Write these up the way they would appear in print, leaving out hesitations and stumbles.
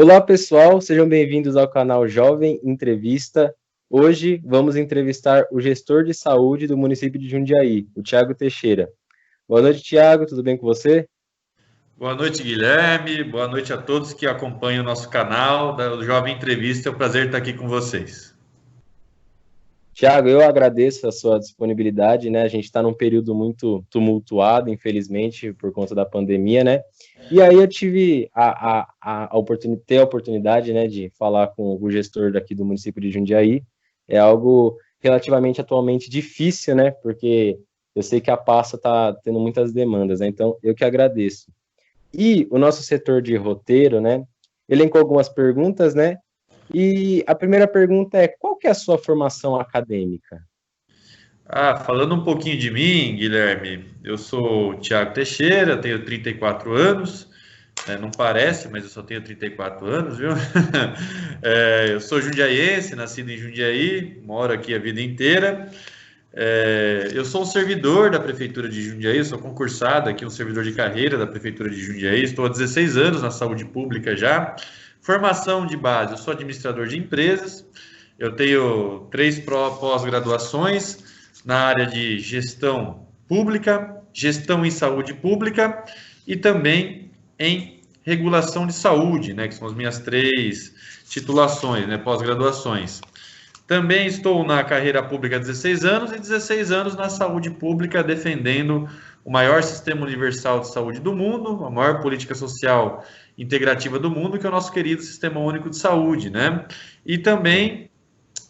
Olá, pessoal, sejam bem-vindos ao canal Jovem Entrevista. Hoje vamos entrevistar o gestor de saúde do município de Jundiaí, o Thiago Teixeira. Boa noite, Thiago, tudo bem com você? Boa noite, Guilherme. Boa noite a todos que acompanham o nosso canal da Jovem Entrevista. É um prazer estar aqui com vocês. Thiago, eu agradeço a sua disponibilidade, né? A gente está num período muito tumultuado, infelizmente, por conta da pandemia, né? E aí eu tive a oportunidade, né, de falar com o gestor daqui do município de Jundiaí. É algo relativamente atualmente difícil, né? Porque eu sei que a pasta está tendo muitas demandas, né? Então eu que agradeço. E o nosso setor de roteiro, né? Elencou algumas perguntas, né? E a primeira pergunta é: qual que é a sua formação acadêmica? Falando um pouquinho de mim, Guilherme, eu sou o Thiago Teixeira, tenho 34 anos, né, não parece, mas eu só tenho 34 anos, viu? Eu sou jundiaiense, nascido em Jundiaí, moro aqui a vida inteira. Eu sou um servidor da Prefeitura de Jundiaí, sou concursado aqui, um servidor de carreira da Prefeitura de Jundiaí, estou há 16 anos na saúde pública já. Formação de base, eu sou administrador de empresas, eu tenho 3 pós-graduações na área de gestão pública, gestão em saúde pública e também em regulação de saúde, né, que são as minhas 3 titulações, né, pós-graduações. Também estou na carreira pública há 16 anos e 16 anos na saúde pública, defendendo o maior sistema universal de saúde do mundo, a maior política social integrativa do mundo, que é o nosso querido Sistema Único de Saúde, né? E também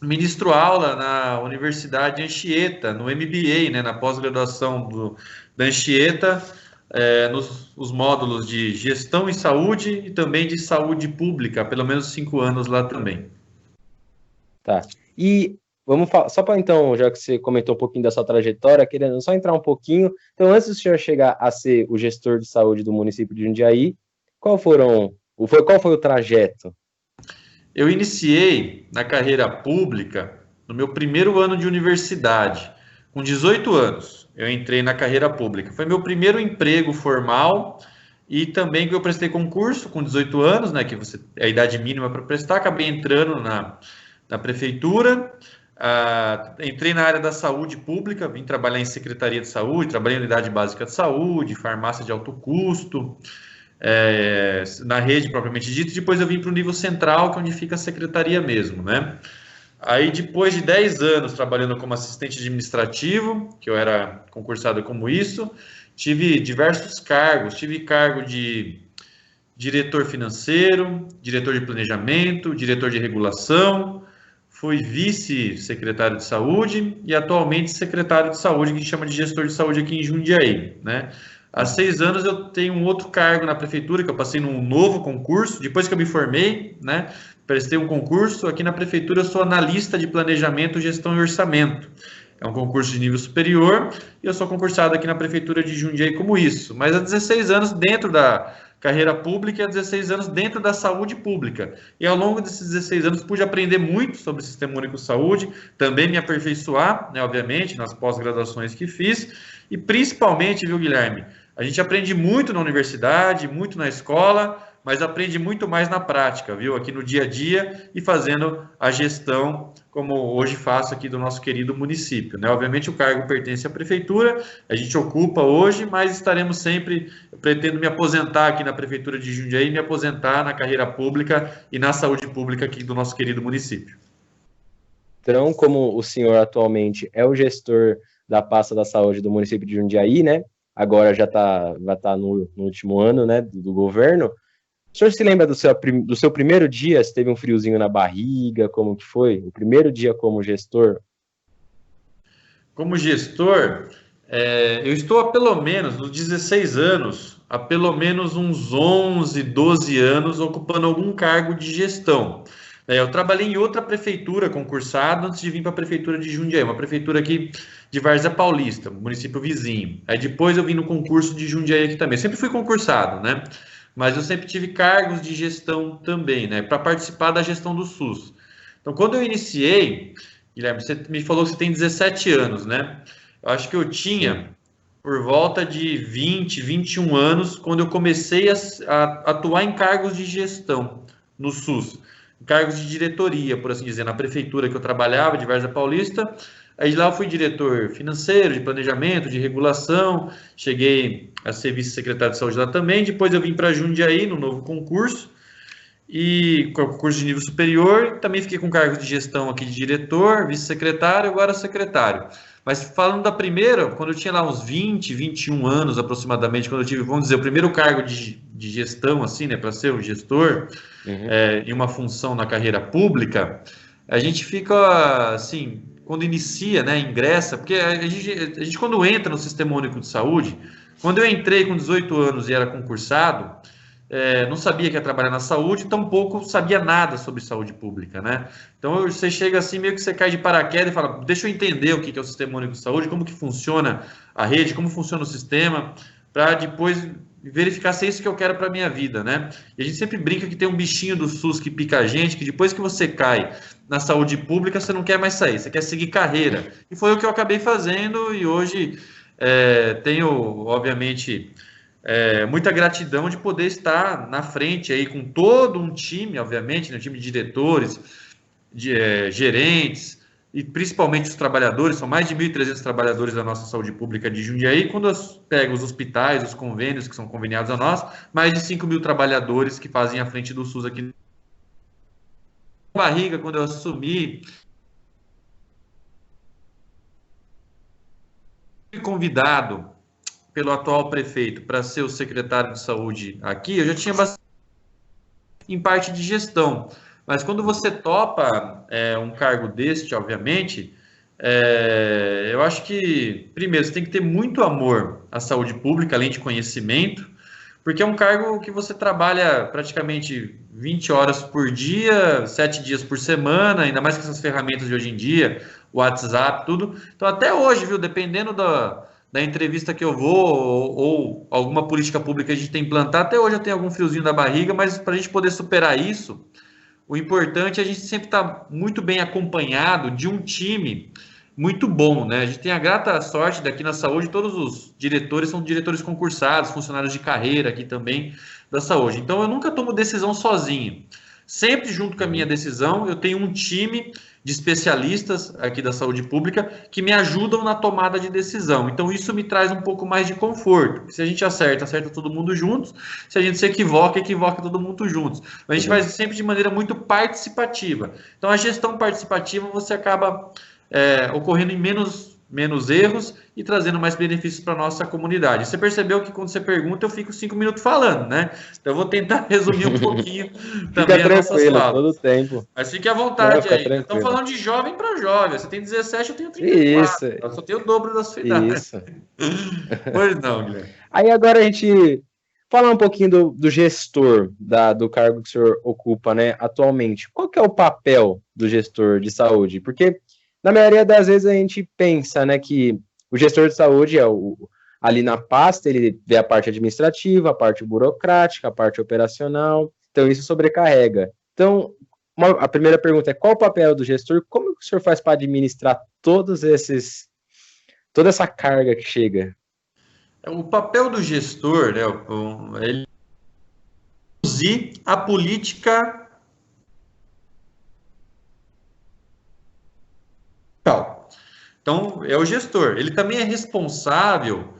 ministro aula na Universidade de Anchieta, no MBA, né, na pós-graduação da Anchieta, nos módulos de gestão em saúde e também de saúde pública, pelo menos 5 anos lá também. Tá. E vamos falar, só para então, já que você comentou um pouquinho da sua trajetória, querendo só entrar um pouquinho. Então, antes do senhor chegar a ser o gestor de saúde do município de Jundiaí, qual foi o trajeto? Eu iniciei na carreira pública no meu primeiro ano de universidade, com 18 anos. Eu entrei na carreira pública. Foi meu primeiro emprego formal e também que eu prestei concurso com 18 anos, né, que é a idade mínima para prestar. Acabei entrando na prefeitura. Entrei na área da saúde pública, vim trabalhar em secretaria de saúde, trabalhei em unidade básica de saúde, farmácia de alto custo, na rede propriamente dita, e depois eu vim para o nível central, que é onde fica a secretaria mesmo, né? Aí, depois de 10 anos trabalhando como assistente administrativo, que eu era concursado como isso, tive diversos cargos, tive cargo de diretor financeiro, diretor de planejamento, diretor de regulação, fui vice-secretário de saúde e atualmente secretário de saúde, que a gente chama de gestor de saúde aqui em Jundiaí, né? Há 6 anos eu tenho um outro cargo na prefeitura, que eu passei num novo concurso, depois que eu me formei, né? Prestei um concurso, aqui na prefeitura eu sou analista de planejamento, gestão e orçamento. É um concurso de nível superior e eu sou concursado aqui na prefeitura de Jundiaí como isso. Mas há 16 anos dentro da carreira pública e há 16 anos dentro da saúde pública. E ao longo desses 16 anos pude aprender muito sobre o Sistema Único de Saúde, também me aperfeiçoar, né, obviamente, nas pós-graduações que fiz, e principalmente, viu, Guilherme, a gente aprende muito na universidade, muito na escola, mas aprende muito mais na prática, viu? Aqui no dia a dia e fazendo a gestão, como hoje faço aqui do nosso querido município, né? Obviamente o cargo pertence à prefeitura, a gente ocupa hoje, mas estaremos sempre, eu pretendo me aposentar aqui na prefeitura de Jundiaí, me aposentar na carreira pública e na saúde pública aqui do nosso querido município. Então, como o senhor atualmente é o gestor da pasta da saúde do município de Jundiaí, né? Agora vai estar no último ano, né, do governo. O senhor se lembra do seu primeiro dia? Se teve um friozinho na barriga? Como que foi? O primeiro dia como gestor? Como gestor, eu estou há pelo menos, nos 16 anos, há pelo menos uns 11, 12 anos ocupando algum cargo de gestão. Eu trabalhei em outra prefeitura concursado antes de vir para a prefeitura de Jundiaí, uma prefeitura aqui de Várzea Paulista, município vizinho. Aí depois eu vim no concurso de Jundiaí aqui também. Sempre fui concursado, né? Mas eu sempre tive cargos de gestão também, né? Para participar da gestão do SUS. Então, quando eu iniciei, Guilherme, você me falou que você tem 17 anos, né? Eu acho que eu tinha por volta de 20, 21 anos quando eu comecei a atuar em cargos de gestão. no SUS, cargos de diretoria, por assim dizer, na prefeitura que eu trabalhava, de Várzea Paulista. Aí lá eu fui diretor financeiro, de planejamento, de regulação, cheguei a ser vice-secretário de saúde lá também, depois eu vim para Jundiaí, no novo concurso, e concurso de nível superior, também fiquei com cargos de gestão aqui de diretor, vice-secretário, agora secretário. Mas falando da primeira, quando eu tinha lá uns 20, 21 anos aproximadamente, quando eu tive, vamos dizer, o primeiro cargo de gestão, assim, né, para ser um gestor, em uma função na carreira pública, a gente fica, assim, quando inicia, né, ingressa, porque a gente quando entra no Sistema Único de Saúde, quando eu entrei com 18 anos e era concursado, não sabia que ia trabalhar na saúde, tampouco sabia nada sobre saúde pública, né? Então você chega assim, meio que você cai de paraquedas e fala, deixa eu entender o que é o Sistema Único de Saúde, como que funciona a rede, como funciona o sistema, para depois verificar se é isso que eu quero para minha vida, né? E a gente sempre brinca que tem um bichinho do SUS que pica a gente, que depois que você cai na saúde pública, você não quer mais sair, você quer seguir carreira. E foi o que eu acabei fazendo e hoje tenho, obviamente, muita gratidão de poder estar na frente aí com todo um time, obviamente, né, um time de diretores, gerentes e principalmente os trabalhadores, são mais de 1.300 trabalhadores da nossa saúde pública de Jundiaí, quando eu pego os hospitais, os convênios que são conveniados a nós, mais de 5.000 trabalhadores que fazem a frente do SUS aqui na barriga, quando eu assumi, fui convidado pelo atual prefeito para ser o secretário de saúde aqui, eu já tinha bastante em parte de gestão. Mas quando você topa um cargo deste, obviamente, eu acho que, primeiro, você tem que ter muito amor à saúde pública, além de conhecimento, porque é um cargo que você trabalha praticamente 20 horas por dia, 7 dias por semana, ainda mais com essas ferramentas de hoje em dia, WhatsApp, tudo. Então, até hoje, viu, dependendo da entrevista que eu vou, ou alguma política pública que a gente tem que implantar, até hoje eu tenho algum friozinho da barriga, mas para a gente poder superar isso, o importante é a gente sempre estar muito bem acompanhado de um time muito bom, né? A gente tem a grata sorte daqui na saúde, todos os diretores são diretores concursados, funcionários de carreira aqui também da saúde. Então eu nunca tomo decisão sozinho. Sempre junto com a minha decisão, eu tenho um time de especialistas aqui da saúde pública que me ajudam na tomada de decisão. Então isso me traz um pouco mais de conforto. Se a gente acerta, acerta todo mundo juntos. Se a gente se equivoca, equivoca todo mundo juntos. Mas a gente faz sempre de maneira muito participativa. Então a gestão participativa você acaba ocorrendo em menos erros e trazendo mais benefícios para a nossa comunidade. Você percebeu que quando você pergunta, eu fico 5 minutos falando, né? Então eu vou tentar resumir um pouquinho também as nossas falas. Todo o tempo. Mas fique à vontade aí. Estamos falando de jovem para jovem. Você tem 17, eu tenho 34. Isso. Eu só tenho o dobro da sua idade. Isso. Pois não, Guilherme. Aí agora a gente falar um pouquinho do gestor, do cargo que o senhor ocupa, né, atualmente. Qual que é o papel do gestor de saúde? Porque na maioria das vezes a gente pensa, né, que o gestor de saúde ali na pasta, ele vê a parte administrativa, a parte burocrática, a parte operacional, então isso sobrecarrega. Então, a primeira pergunta é, qual o papel do gestor? Como que o senhor faz para administrar toda essa carga que chega? O papel do gestor, né, ele conduzir a política Então, é o gestor. Ele também é responsável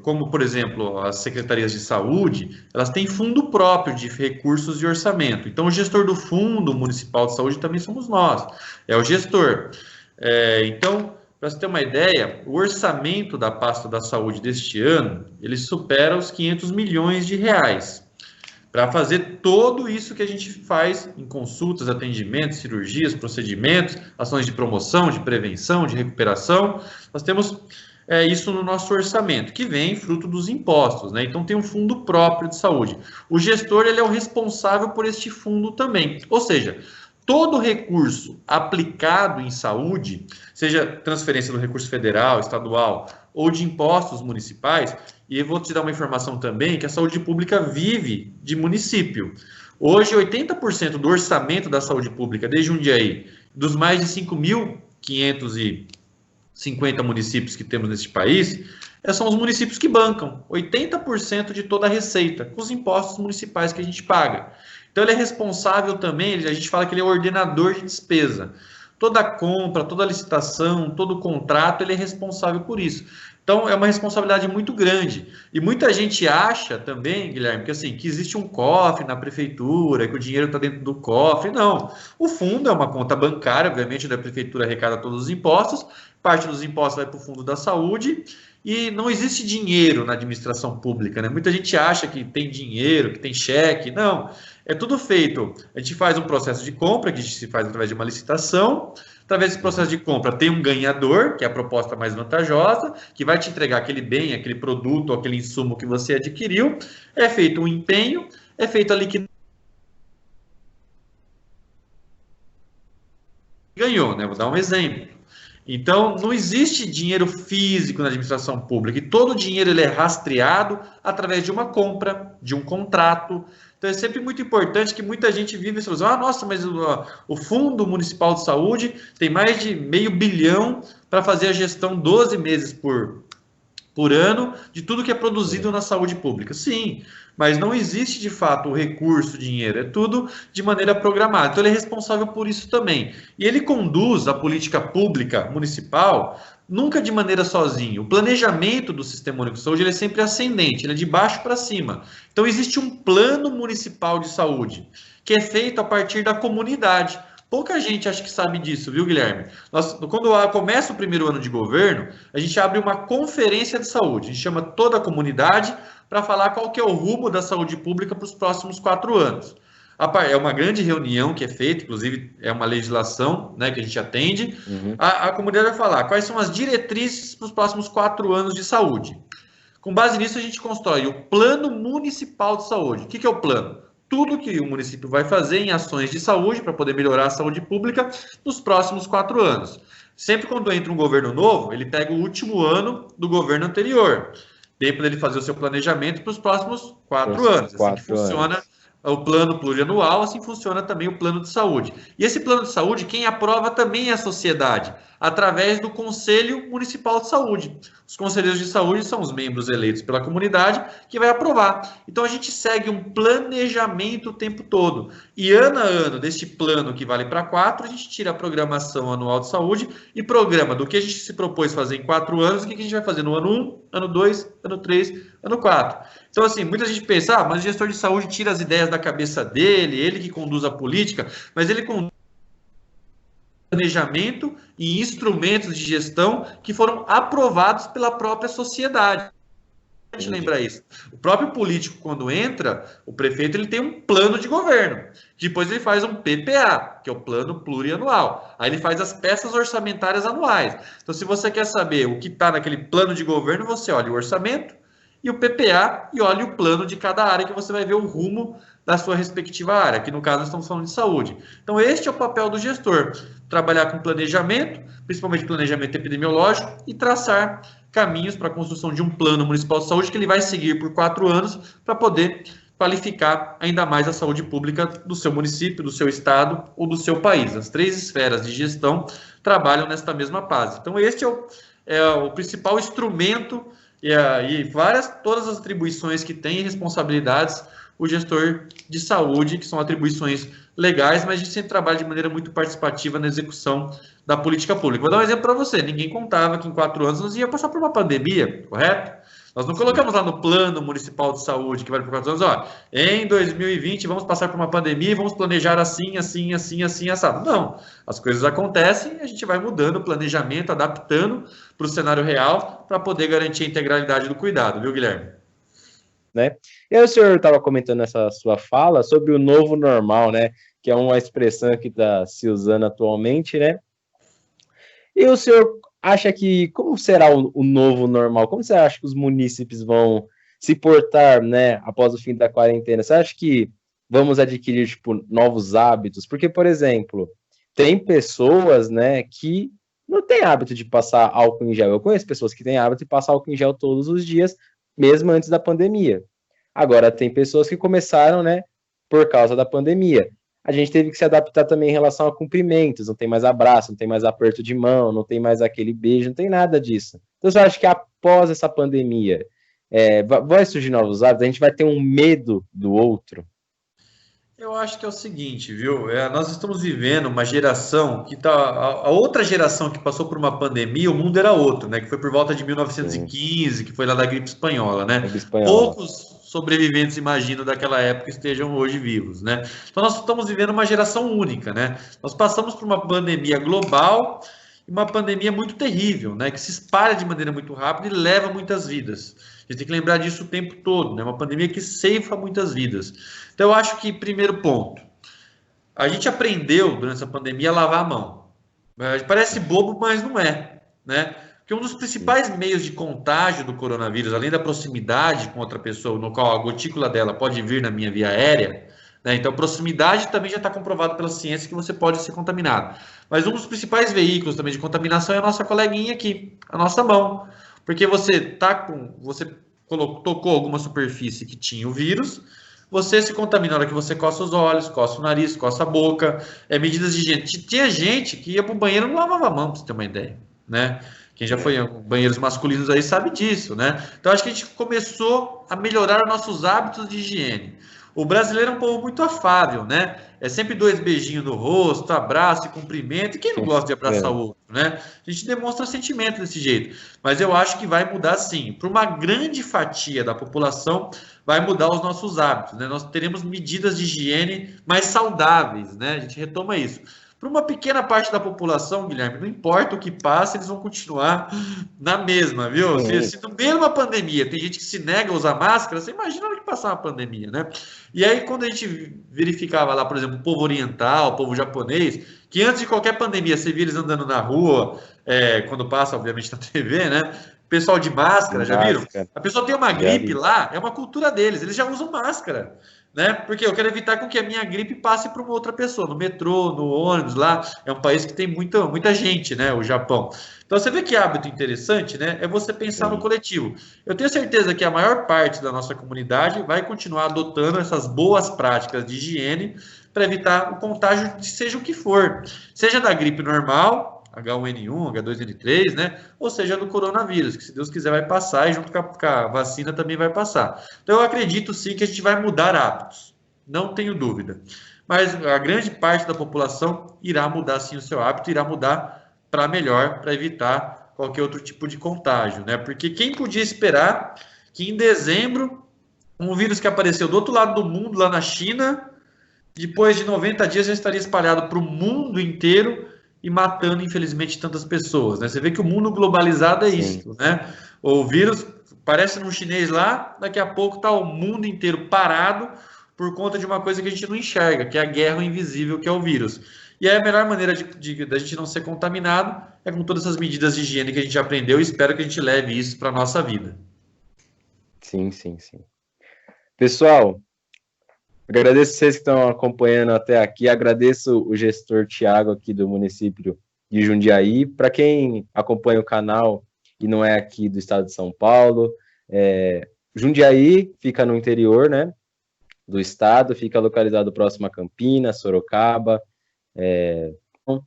como, por exemplo, as secretarias de saúde, elas têm fundo próprio de recursos e orçamento. Então, o gestor do Fundo Municipal de Saúde também somos nós. É o gestor. Então, para você ter uma ideia, o orçamento da pasta da saúde deste ano, ele supera os 500 milhões de reais. Para fazer tudo isso que a gente faz em consultas, atendimentos, cirurgias, procedimentos, ações de promoção, de prevenção, de recuperação, nós temos isso no nosso orçamento, que vem fruto dos impostos, né? Então tem um fundo próprio de saúde. O gestor, ele é o responsável por este fundo também, ou seja, todo recurso aplicado em saúde, seja transferência do recurso federal, estadual ou de impostos municipais, e eu vou te dar uma informação também, que a saúde pública vive de município. Hoje, 80% do orçamento da saúde pública, desde Jundiaí, dos mais de 5.550 municípios que temos neste país, são os municípios que bancam 80% de toda a receita, com os impostos municipais que a gente paga. Então, ele é responsável também, a gente fala que ele é ordenador de despesa. Toda compra, toda licitação, todo contrato, ele é responsável por isso. Então, é uma responsabilidade muito grande. E muita gente acha também, Guilherme, que, assim, que existe um cofre na prefeitura, que o dinheiro está dentro do cofre. Não. O fundo é uma conta bancária, obviamente, da prefeitura arrecada todos os impostos, parte dos impostos vai para o fundo da saúde, e não existe dinheiro na administração pública, né? Muita gente acha que tem dinheiro, que tem cheque. Não. É tudo feito. A gente faz um processo de compra, que se faz através de uma licitação. Através desse processo de compra, tem um ganhador, que é a proposta mais vantajosa, que vai te entregar aquele bem, aquele produto, aquele insumo que você adquiriu. É feito um empenho, é feita a liquidação. Ganhou, né? Vou dar um exemplo. Então, não existe dinheiro físico na administração pública, e todo o dinheiro ele é rastreado através de uma compra, de um contrato. Então, é sempre muito importante que muita gente vive essa ilusão. Ah, nossa, mas o Fundo Municipal de Saúde tem mais de R$500 milhão para fazer a gestão 12 meses por ano de tudo que é produzido na saúde pública. Sim, mas não existe de fato o recurso, o dinheiro, é tudo de maneira programada. Então ele é responsável por isso também. E ele conduz a política pública municipal nunca de maneira sozinho. O planejamento do Sistema Único de Saúde ele é sempre ascendente, ele é de baixo para cima. Então existe um plano municipal de saúde que é feito a partir da comunidade. Pouca gente acha que sabe disso, viu, Guilherme? Quando começa o primeiro ano de governo, a gente abre uma conferência de saúde. A gente chama toda a comunidade para falar qual que é o rumo da saúde pública para os próximos 4 anos. É uma grande reunião que é feita, inclusive é uma legislação, né, que a gente atende. Uhum. A comunidade vai falar quais são as diretrizes para os próximos 4 anos de saúde. Com base nisso, a gente constrói o Plano Municipal de Saúde. O que é o plano? Tudo que o município vai fazer em ações de saúde para poder melhorar a saúde pública nos próximos 4 anos. Sempre quando entra um governo novo, ele pega o último ano do governo anterior. Tempo dele fazer o seu planejamento para os próximos 4 anos. Assim que funciona o plano plurianual, assim funciona também o plano de saúde. E esse plano de saúde, quem aprova também é a sociedade, através do Conselho Municipal de Saúde. Os conselheiros de saúde são os membros eleitos pela comunidade que vai aprovar. Então a gente segue um planejamento o tempo todo. E ano a ano, deste plano que vale para 4, a gente tira a programação anual de saúde e programa do que a gente se propôs fazer em 4 anos, o que a gente vai fazer no ano 1, ano 2, ano 3, ano 4. Então, assim, muita gente pensa, mas o gestor de saúde tira as ideias da cabeça dele, ele que conduz a política, mas ele conduz planejamento e instrumentos de gestão que foram aprovados pela própria sociedade. A gente lembra isso. O próprio político, quando entra, o prefeito ele tem um plano de governo. Depois ele faz um PPA, que é o plano plurianual. Aí ele faz as peças orçamentárias anuais. Então, se você quer saber o que está naquele plano de governo, você olha o orçamento e o PPA e olha o plano de cada área, que você vai ver o rumo da sua respectiva área. Aqui no caso nós estamos falando de saúde. Então este é o papel do gestor, trabalhar com planejamento, principalmente planejamento epidemiológico, e traçar caminhos para a construção de um plano municipal de saúde que ele vai seguir por 4 anos para poder qualificar ainda mais a saúde pública do seu município, do seu estado ou do seu país. As 3 esferas de gestão trabalham nesta mesma fase. Então este é o principal instrumento e todas as atribuições que tem e responsabilidades o gestor de saúde, que são atribuições legais, mas a gente sempre trabalha de maneira muito participativa na execução da política pública. Vou dar um exemplo para você. Ninguém contava que em 4 anos nós ia passar por uma pandemia, correto? Nós não colocamos lá no Plano Municipal de Saúde, que vale por 4 anos, ó, em 2020 vamos passar por uma pandemia e vamos planejar assim, assim, assim, assim, assado. Não, as coisas acontecem e a gente vai mudando o planejamento, adaptando para o cenário real, para poder garantir a integralidade do cuidado, viu, Guilherme? Né? E aí o senhor estava comentando nessa sua fala sobre o novo normal, né? Que é uma expressão que está se usando atualmente, né? E o senhor acha que, como será o novo normal? Como você acha que os munícipes vão se portar, né, após o fim da quarentena? Você acha que vamos adquirir, tipo, novos hábitos? Porque, por exemplo, tem pessoas, né, que não têm hábito de passar álcool em gel. Eu conheço pessoas que têm hábito de passar álcool em gel todos os dias, mesmo antes da pandemia. Agora, tem pessoas que começaram, né, por causa da pandemia. A gente teve que se adaptar também em relação a cumprimentos, não tem mais abraço, não tem mais aperto de mão, não tem mais aquele beijo, não tem nada disso. Então, eu acho que após essa pandemia, vai surgir novos hábitos, a gente vai ter um medo do outro? Eu acho que é o seguinte, viu? Nós estamos vivendo uma geração que tá. A outra geração que passou por uma pandemia, o mundo era outro, né? Que foi por volta de Sim, 1915, que foi lá da gripe espanhola, é né? espanhola. Poucos sobreviventes, imagino, daquela época estejam hoje vivos, né? Então nós estamos vivendo uma geração única, né? Nós passamos por uma pandemia global e uma pandemia muito terrível, né? Que se espalha de maneira muito rápida e leva muitas vidas. A gente tem que lembrar disso o tempo todo, né? Uma pandemia que ceifa muitas vidas. Então, eu acho que, primeiro ponto, a gente aprendeu durante essa pandemia a lavar a mão. Parece bobo, mas não é, né? Porque um dos Sim, principais meios de contágio do coronavírus, além da proximidade com outra pessoa, no qual a gotícula dela pode vir na minha via aérea, né? Então, proximidade também já está comprovado pela ciência que você pode ser contaminado. Mas um dos principais veículos também de contaminação é a nossa coleguinha aqui, a nossa mão. Porque você tocou alguma superfície que tinha o vírus, você se contamina na hora que você coça os olhos, coça o nariz, coça a boca, medidas de higiene. Tinha gente que ia pro banheiro e não lavava a mão, pra você ter uma ideia, né? Quem já foi em banheiros masculinos aí sabe disso, né? Então acho que a gente começou a melhorar nossos hábitos de higiene. O brasileiro é um povo muito afável, né? É sempre 2 beijinhos no rosto, abraço e cumprimento. E quem não gosta de abraçar é, o outro, né? A gente demonstra sentimento desse jeito. Mas eu acho que vai mudar sim. Para uma grande fatia da população, vai mudar os nossos hábitos, né? Nós teremos medidas de higiene mais saudáveis, né? A gente retoma isso. Para uma pequena parte da população, Guilherme, não importa o que passa, eles vão continuar na mesma, viu? Se sim, no meio de uma pandemia tem gente que se nega a usar máscara, você imagina o que passar uma pandemia, né? E aí, quando a gente verificava lá, por exemplo, o povo oriental, o povo japonês, que antes de qualquer pandemia, você via eles andando na rua, quando passa, obviamente, na TV, né? Pessoal de de máscara, já viram? máscara, A pessoa tem uma já gripe vi. lá, é uma cultura deles, eles já usam máscara, né? Porque eu quero evitar com que a minha gripe passe para uma outra pessoa, no metrô, no ônibus, lá é um país que tem muita gente, né? O Japão. Então você vê que hábito interessante, né? É você pensar no Sim. coletivo. Eu tenho certeza que a maior parte da nossa comunidade vai continuar adotando essas boas práticas de higiene para evitar o contágio de seja o que for, seja da gripe normal, H1N1, H2N3, né? Ou seja, do coronavírus, que se Deus quiser vai passar e junto com a vacina também vai passar. Então eu acredito sim que a gente vai mudar hábitos, não tenho dúvida. Mas a grande parte da população irá mudar sim o seu hábito, irá mudar para melhor, para evitar qualquer outro tipo de contágio, né? Porque quem podia esperar que em dezembro um vírus que apareceu do outro lado do mundo, lá na China, depois de 90 dias já estaria espalhado para o mundo inteiro e matando, infelizmente, tantas pessoas, né? Você vê que o mundo globalizado é Sim, isso, né? O vírus parece num chinês lá, daqui a pouco está o mundo inteiro parado por conta de uma coisa que a gente não enxerga, que é a guerra invisível, que é o vírus. E aí a melhor maneira da gente não ser contaminado é com todas essas medidas de higiene que a gente aprendeu e espero que a gente leve isso para a nossa vida. sim, sim, sim. Pessoal, agradeço vocês que estão acompanhando até aqui. Agradeço o gestor Tiago aqui do município de Jundiaí. Para quem acompanha o canal e não é aqui do estado de São Paulo, Jundiaí fica no interior, né, do estado, fica localizado próximo a Campinas, Sorocaba. Bom,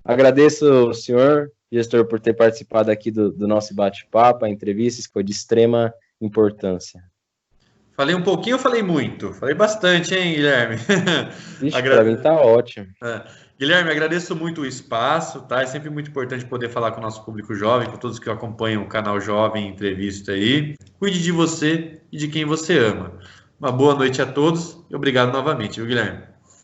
agradeço o senhor, gestor, por ter participado aqui do nosso bate-papo, a entrevista, que foi de extrema importância. Falei um pouquinho ou falei muito? Falei bastante, hein, Guilherme? Vixe, para mim Agra- tá ótimo. Guilherme, agradeço muito o espaço, tá? É sempre muito importante poder falar com o nosso público jovem, com todos que acompanham o canal Jovem Entrevista aí. Cuide de você e de quem você ama. Uma boa noite a todos e obrigado novamente, viu, Guilherme?